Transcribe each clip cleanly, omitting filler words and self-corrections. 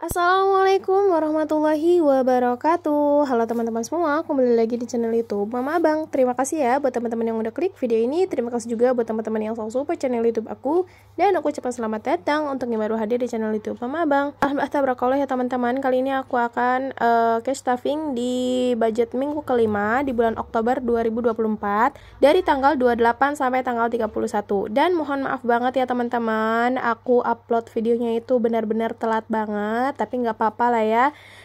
Assalamualaikum warahmatullahi wabarakatuh. Halo teman-teman semua, kembali lagi di channel YouTube Mama Abang. Terima kasih ya buat teman-teman yang udah klik video ini. Terima kasih juga buat teman-teman yang selalu support channel YouTube aku. Dan aku ucapkan selamat datang untuk yang baru hadir di channel YouTube Mama Abang. Alhamdulillah tabarakallah ya teman-teman. Kali ini aku akan cash stuffing di budget minggu kelima di bulan Oktober 2024 dari tanggal 28 sampai tanggal 31. Dan mohon maaf banget ya teman-teman, aku upload videonya itu benar-benar telat banget. Tapi nggak apa-apa lah ya,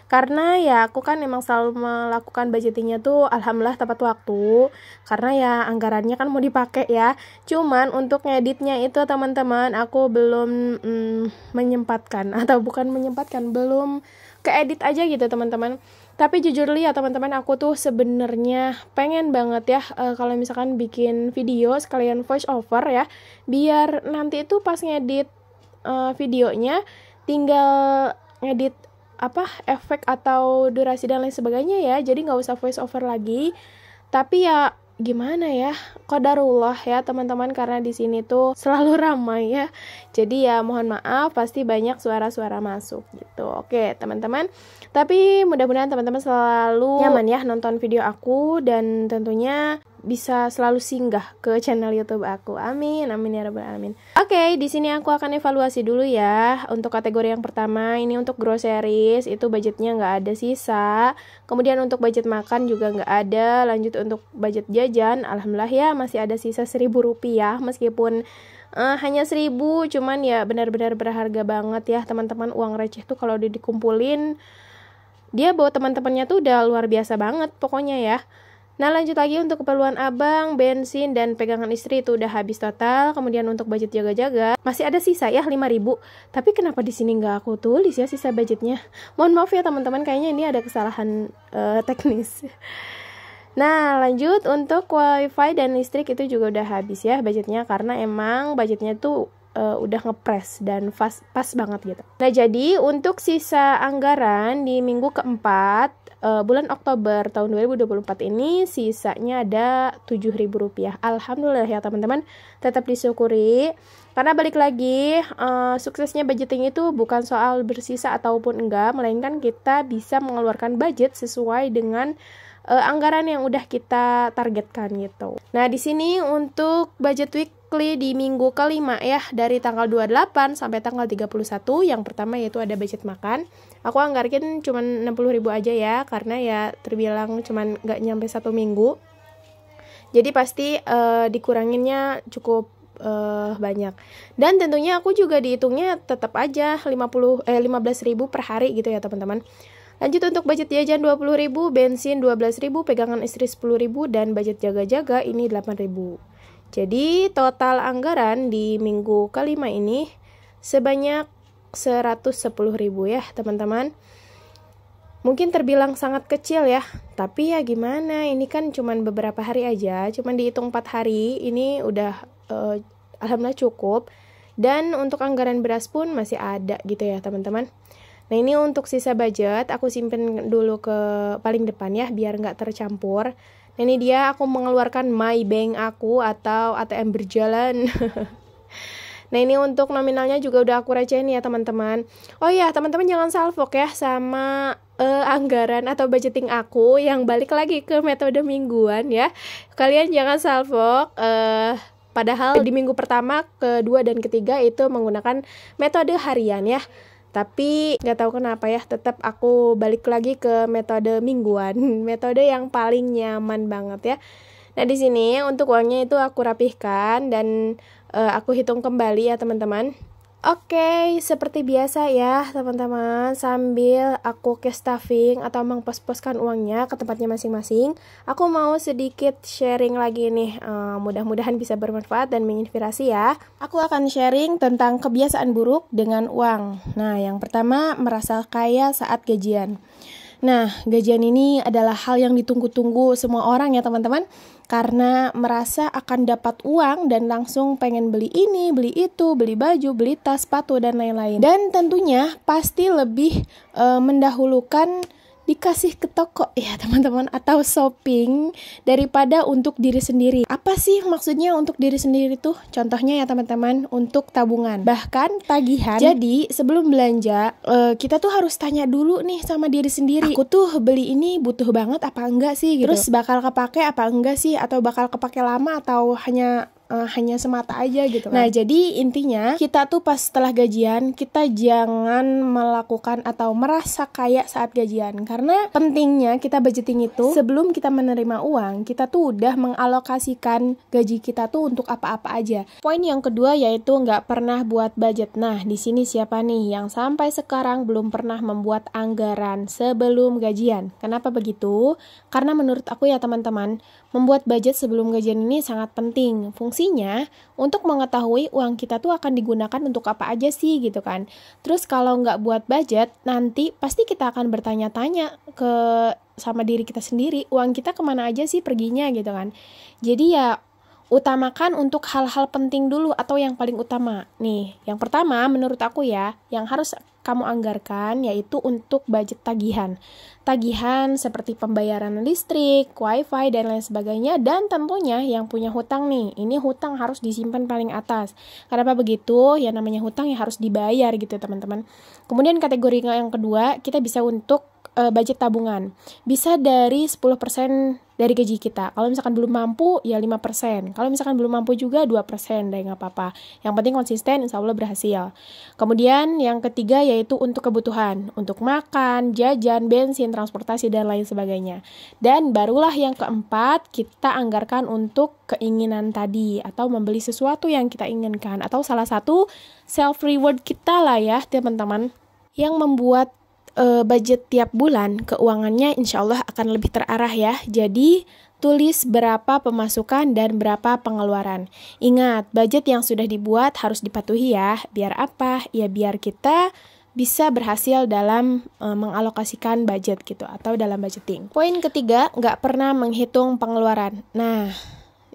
karena ya aku kan memang selalu melakukan budgetingnya tuh alhamdulillah tepat waktu, karena ya anggarannya kan mau dipakai ya. Cuman untuk ngeditnya itu teman-teman aku belum menyempatkan, atau bukan menyempatkan, belum keedit aja gitu teman-teman. Tapi jujur li ya teman-teman, aku tuh sebenarnya pengen banget ya kalau misalkan bikin video sekalian voice over ya, biar nanti itu pas ngedit videonya tinggal ngedit efek atau durasi dan lain sebagainya ya, jadi nggak usah voice over lagi. Tapi ya gimana ya, qadarullah ya teman-teman, karena di sini tuh selalu ramai ya, jadi ya mohon maaf pasti banyak suara-suara masuk gitu. Oke teman-teman, tapi mudah-mudahan teman-teman selalu nyaman ya nonton video aku, dan tentunya bisa selalu singgah ke channel YouTube aku. Amin, amin ya rabbal alamin. Oke, di sini aku akan evaluasi dulu ya. Untuk kategori yang pertama ini untuk groceries, itu budgetnya nggak ada sisa. Kemudian untuk budget makan juga nggak ada. Lanjut untuk budget jajan, alhamdulillah ya masih ada sisa Rp1.000, meskipun hanya 1.000, cuman ya benar-benar berharga banget ya teman-teman. Uang receh tuh kalau dikumpulin, dia bawa teman-temannya tuh udah luar biasa banget pokoknya ya. Nah lanjut lagi untuk keperluan abang, bensin, dan pegangan istri itu udah habis total. Kemudian untuk budget jaga-jaga masih ada sisa ya 5.000. Tapi kenapa di sini nggak aku tulis ya sisa budgetnya? Mohon maaf ya teman-teman, kayaknya ini ada kesalahan teknis. Nah lanjut untuk wifi dan listrik itu juga udah habis ya budgetnya, karena emang budgetnya tuh udah ngepres dan pas banget gitu. Nah jadi untuk sisa anggaran di minggu keempat bulan Oktober tahun 2024 ini sisanya ada Rp7.000. Alhamdulillah ya teman-teman, tetap disyukuri, karena balik lagi suksesnya budgeting itu bukan soal bersisa ataupun enggak, melainkan kita bisa mengeluarkan budget sesuai dengan anggaran yang udah kita targetkan gitu. Nah di sini untuk budget weekly di minggu kelima ya, dari tanggal 28 sampai tanggal 31, yang pertama yaitu ada budget makan. Aku anggarkan cuma 60.000 aja ya, karena ya terbilang cuma nggak nyampe 1 minggu. Jadi pasti dikuranginnya cukup banyak. Dan tentunya aku juga dihitungnya tetap aja 15.000 per hari gitu ya teman-teman. Lanjut untuk budget jajan 20.000, bensin 12.000, pegangan istri 10.000, dan budget jaga-jaga ini 8.000. Jadi total anggaran di minggu kelima ini sebanyak 110.000 ya teman-teman. Mungkin terbilang sangat kecil ya, tapi ya gimana, ini kan cuman beberapa hari aja, cuman dihitung 4 hari, ini udah alhamdulillah cukup. Dan untuk anggaran beras pun masih ada gitu ya teman-teman. Nah ini untuk sisa budget aku simpen dulu ke paling depan ya, biar nggak tercampur. Nah ini dia aku mengeluarkan my bank aku atau ATM berjalan. Nah ini untuk nominalnya juga udah aku recehin ya teman-teman. Oh ya teman-teman, jangan salfok ya sama anggaran atau budgeting aku yang balik lagi ke metode mingguan ya. Kalian jangan salfok. Padahal di minggu pertama, kedua, dan ketiga itu menggunakan metode harian ya. Tapi nggak tahu kenapa ya, tetap aku balik lagi ke metode mingguan, metode yang paling nyaman banget ya. Nah di sini untuk uangnya itu aku rapihkan dan aku hitung kembali ya teman-teman. Oke, seperti biasa ya teman-teman, sambil aku cash stuffing atau mengpos-poskan uangnya ke tempatnya masing-masing, aku mau sedikit sharing lagi nih, mudah-mudahan bisa bermanfaat dan menginspirasi ya. Aku akan sharing tentang kebiasaan buruk dengan uang. Nah, yang pertama, merasa kaya saat gajian. Nah, gajian ini adalah hal yang ditunggu-tunggu semua orang ya teman-teman, karena merasa akan dapat uang dan langsung pengen beli ini, beli itu, beli baju, beli tas, sepatu, dan lain-lain. Dan tentunya pasti lebih mendahulukan dikasih ke toko ya teman-teman, atau shopping daripada untuk diri sendiri. Apa sih maksudnya untuk diri sendiri tuh? Contohnya ya teman-teman, untuk tabungan, bahkan tagihan. Jadi sebelum belanja kita tuh harus tanya dulu nih sama diri sendiri, aku tuh beli ini butuh banget apa enggak sih gitu. Terus bakal kepake apa enggak sih, atau bakal kepake lama atau hanya semata aja gitu kan. Nah, jadi intinya kita tuh pas setelah gajian, kita jangan melakukan atau merasa kaya saat gajian. Karena pentingnya kita budgeting itu sebelum kita menerima uang, kita tuh udah mengalokasikan gaji kita tuh untuk apa-apa aja. Poin yang kedua yaitu nggak pernah buat budget. Nah, di sini siapa nih yang sampai sekarang belum pernah membuat anggaran sebelum gajian? Kenapa begitu? Karena menurut aku ya teman-teman, membuat budget sebelum gajian ini sangat penting. Fungsinya untuk mengetahui uang kita tuh akan digunakan untuk apa aja sih gitu kan. Terus kalau nggak buat budget, nanti pasti kita akan bertanya-tanya sama diri kita sendiri, uang kita kemana aja sih perginya gitu kan. Jadi ya utamakan untuk hal-hal penting dulu atau yang paling utama. Nih, yang pertama menurut aku ya, yang harus kamu anggarkan yaitu untuk budget tagihan. Tagihan seperti pembayaran listrik, wifi, dan lain sebagainya. Dan tentunya yang punya hutang nih, ini hutang harus disimpan paling atas. Kenapa begitu? Ya namanya hutang ya harus dibayar gitu teman-teman. Kemudian kategori yang kedua, kita bisa untuk budget tabungan. Bisa dari 10% dari gaji kita. Kalau misalkan belum mampu, ya 5%. Kalau misalkan belum mampu juga 2%, deh nggak apa-apa. Yang penting konsisten, insya Allah berhasil. Kemudian yang ketiga yaitu untuk kebutuhan. Untuk makan, jajan, bensin, transportasi, dan lain sebagainya. Dan barulah yang keempat, kita anggarkan untuk keinginan tadi. Atau membeli sesuatu yang kita inginkan. Atau salah satu self-reward kita lah ya teman-teman. Yang membuat budget tiap bulan, keuangannya insya Allah akan lebih terarah ya. Jadi tulis berapa pemasukan dan berapa pengeluaran. Ingat, budget yang sudah dibuat harus dipatuhi ya. Biar apa? Ya biar kita bisa berhasil dalam mengalokasikan budget gitu, atau dalam budgeting. Poin ketiga, nggak pernah menghitung pengeluaran. Nah,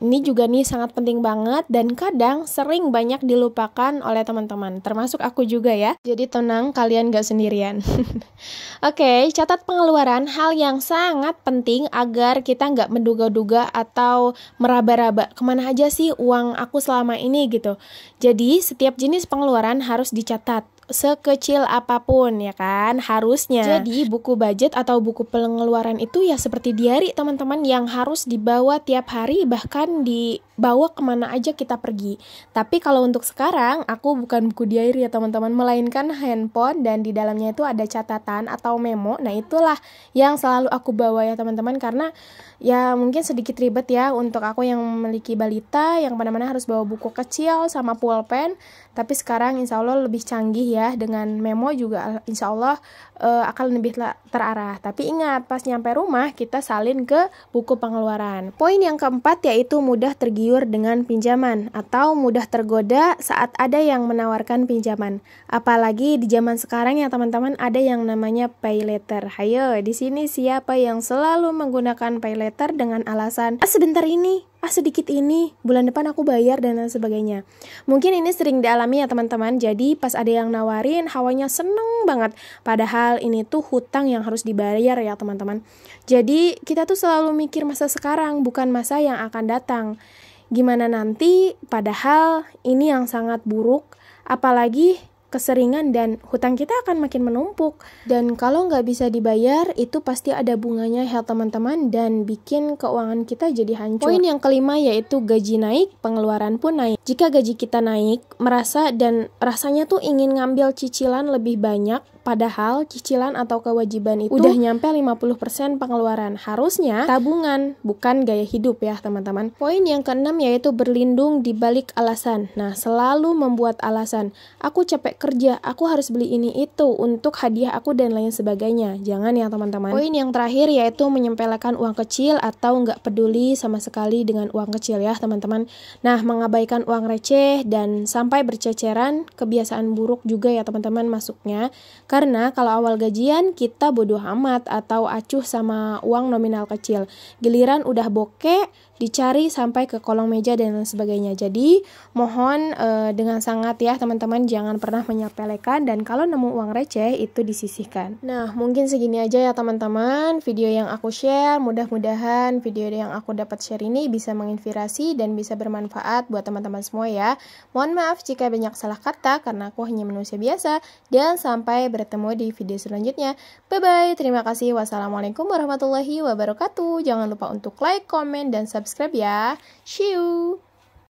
ini juga nih sangat penting banget dan kadang sering banyak dilupakan oleh teman-teman, termasuk aku juga ya. Jadi tenang, kalian gak sendirian. Oke, catat pengeluaran, hal yang sangat penting agar kita gak menduga-duga atau meraba-raba kemana aja sih uang aku selama ini gitu. Jadi setiap jenis pengeluaran harus dicatat. Sekecil apapun ya kan, harusnya. Jadi buku budget atau buku pengeluaran itu ya seperti diary teman-teman, yang harus dibawa tiap hari, bahkan dibawa kemana aja kita pergi. Tapi kalau untuk sekarang aku bukan buku diary ya teman-teman, melainkan handphone, dan di dalamnya itu ada catatan atau memo. Nah itulah yang selalu aku bawa ya teman-teman, karena ya mungkin sedikit ribet ya untuk aku yang memiliki balita yang mana-mana harus bawa buku kecil sama pulpen. Tapi sekarang insya Allah lebih canggih ya, dengan memo juga insya Allah akan lebih terarah. Tapi ingat, pas nyampe rumah kita salin ke buku pengeluaran. Poin yang keempat yaitu mudah tergiur dengan pinjaman atau mudah tergoda saat ada yang menawarkan pinjaman. Apalagi di zaman sekarang ya teman-teman, ada yang namanya pay later. Hayo, di sini siapa yang selalu menggunakan pay later dengan alasan sebentar ini, sedikit ini, bulan depan aku bayar, dan lain sebagainya. Mungkin ini sering dialami ya teman-teman. Jadi pas ada yang nawarin, hawanya seneng banget. Padahal ini tuh hutang yang harus dibayar ya teman-teman. Jadi kita tuh selalu mikir masa sekarang, bukan masa yang akan datang. Gimana nanti, padahal ini yang sangat buruk. Apalagi keseringan dan hutang kita akan makin menumpuk. Dan kalau nggak bisa dibayar, itu pasti ada bunganya ya teman-teman, dan bikin keuangan kita jadi hancur. Poin yang kelima yaitu gaji naik, pengeluaran pun naik. Jika gaji kita naik, rasanya tuh ingin ngambil cicilan lebih banyak, padahal cicilan atau kewajiban itu udah nyampe 50% pengeluaran. Harusnya tabungan, bukan gaya hidup ya teman-teman. Poin yang keenam yaitu berlindung di balik alasan. Nah, selalu membuat alasan. Aku capek kerja, aku harus beli ini itu untuk hadiah aku dan lain sebagainya. Jangan ya teman-teman. Poin yang terakhir yaitu menyempelekan uang kecil atau nggak peduli sama sekali dengan uang kecil ya teman-teman. Nah, mengabaikan uang receh dan sampai berceceran, kebiasaan buruk juga ya teman-teman masuknya. Karena kalau awal gajian kita bodoh amat atau acuh sama uang nominal kecil. Giliran udah bokeh, dicari sampai ke kolong meja dan lain sebagainya. Jadi mohon dengan sangat ya teman-teman jangan pernah menyepelekan, dan kalau nemu uang receh itu disisihkan. Nah mungkin segini aja ya teman-teman video yang aku share. Mudah-mudahan video yang aku dapat share ini bisa menginspirasi dan bisa bermanfaat buat teman-teman semua ya. Mohon maaf jika banyak salah kata karena aku hanya manusia biasa, dan sampai bertemu di video selanjutnya. Bye bye, terima kasih. Wassalamualaikum warahmatullahi wabarakatuh. Jangan lupa untuk like, komen, dan subscribe ya. See you.